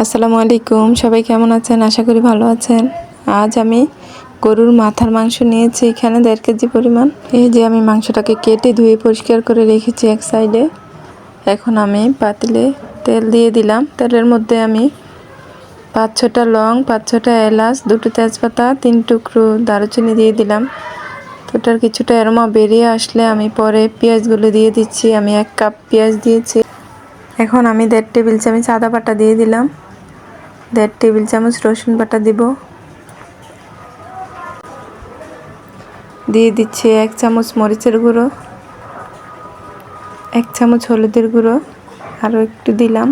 আসসালামু আলাইকুম, সবাই কেমন আছেন? আশা করি ভালো আছেন। আজ আমি গরুর মাথার মাংস নিয়েছি এখানে 1.5 কেজি পরিমাণ। এই যে আমি মাংসটাকে কেটে ধুয়ে পরিষ্কার করে রেখেছি এক সাইডে। এখন আমি পাতিলে তেল দিয়ে দিলাম। তেলের মধ্যে আমি 5-6টা লং, 5-6টা এলাচ, 2টো তেজপাতা, 3 টুকরো দারুচিনি দিয়ে দিলাম। ওটার কিছুটা অ্যারোমা বেরিয়ে আসলে আমি পরে পেঁয়াজগুলো দিয়ে দিচ্ছি। আমি 1 কাপ পেঁয়াজ দিয়েছি। এখন আমি 1.5 টেবিল চামচ আদা বাটা দিয়ে দিলাম। 1.5 টেবিল চামচ রসুন বাটা দিব। দিয়ে দিচ্ছি 1 চামচ মরিচের গুঁড়ো, 1 চামচ হলুদের গুঁড়ো, আরও একটু দিলাম,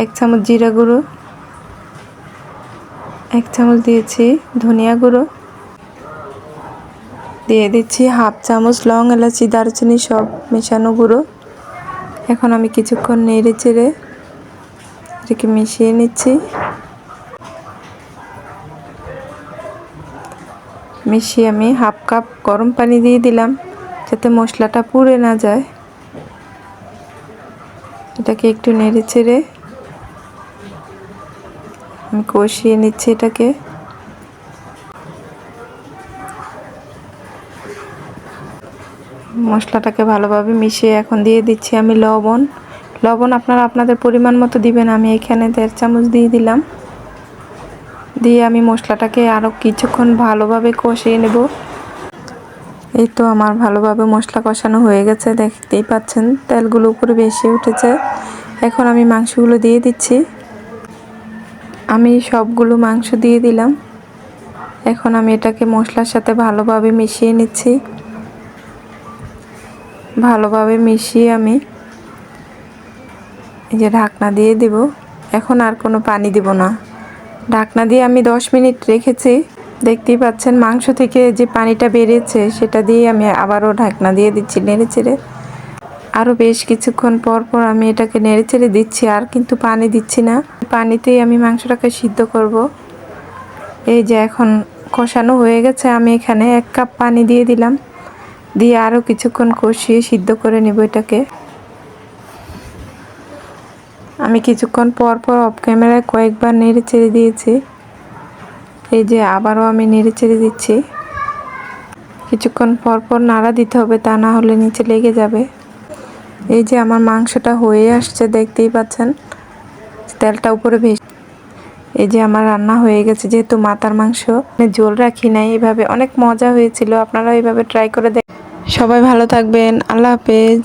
1 চামচ জিরা গুঁড়ো, 1 চামচ দিয়েছি ধনিয়া গুঁড়ো, দিয়ে দিচ্ছি 1/2 চামচ লং, এলাচি, দারুচিনি সব মেশানো গুঁড়ো। এখন আমি কিছুক্ষণ নেড়ে চেড়ে এটাকে মিশিয়ে নিচ্ছি। মিশিয়ে আমি 1/2 কাপ গরম পানি দিয়ে দিলাম যাতে মশলাটা পুড়ে না যায়। এটাকে একটু নেড়ে চেড়ে আমি কষিয়ে নিচ্ছি এটাকে। মশলাটাকে ভালোভাবে মিশিয়ে এখন দিয়ে দিচ্ছি আমি লবণ আপনারা আপনাদের পরিমাণ মতো দিবেন। আমি এখানে 1.5 চামচ দিয়ে দিলাম। দিয়ে আমি মশলাটাকে আরও কিছুক্ষণ ভালোভাবে কষিয়ে নেব। এই তো আমার ভালোভাবে মশলা কষানো হয়ে গেছে, দেখতেই পাচ্ছেন তেলগুলো উপরে বেশি উঠেছে। এখন আমি মাংসগুলো দিয়ে দিচ্ছি। আমি সবগুলো মাংস দিয়ে দিলাম। এখন আমি এটাকে মশলার সাথে ভালোভাবে মিশিয়ে নিচ্ছি। ভালোভাবে মিশিয়ে আমি এই যে ঢাকনা দিয়ে দেব। এখন আর কোনো পানি দিব না। ঢাকনা দিয়ে আমি 10 মিনিট রেখেছি। দেখতেই পাচ্ছেন মাংস থেকে যে পানিটা বেরিয়েছে সেটা দিয়ে আমি আবারও ঢাকনা দিয়ে দিচ্ছি নেড়েচেড়ে। আরও বেশ কিছুক্ষণ পর পর আমি এটাকে নেড়েচেড়ে দিচ্ছি, আর কিন্তু পানি দিচ্ছি না। পানিতেই আমি মাংসটাকে সিদ্ধ করব। এই যে এখন কষানো হয়ে গেছে, আমি এখানে 1 কাপ পানি দিয়ে দিলাম। দিয়ে আরও কিছুক্ষণ কষিয়ে সিদ্ধ করে নেব এটাকে। আমি কিছুক্ষণ পর পর অফ ক্যামেরায় কয়েকবার নেড়ে চেড়ে দিয়েছি। এই যে আবারও আমি নেড়ে চেড়ে দিচ্ছি। কিছুক্ষণ পর পর নাড়া দিতে হবে, তা না হলে নিচে লেগে যাবে। এই যে আমার মাংসটা হয়ে আসছে, দেখতেই পাচ্ছেন তেলটা উপরে ভেসে। এই যে আমার রান্না হয়ে গেছে। যেহেতু মাথার মাংস ঝোল রাখি নাই, এভাবে অনেক মজা হয়েছিল। আপনারা এইভাবে ট্রাই করে দেখুন। সবাই ভালো থাকবেন। আল্লাহ হাফেজ।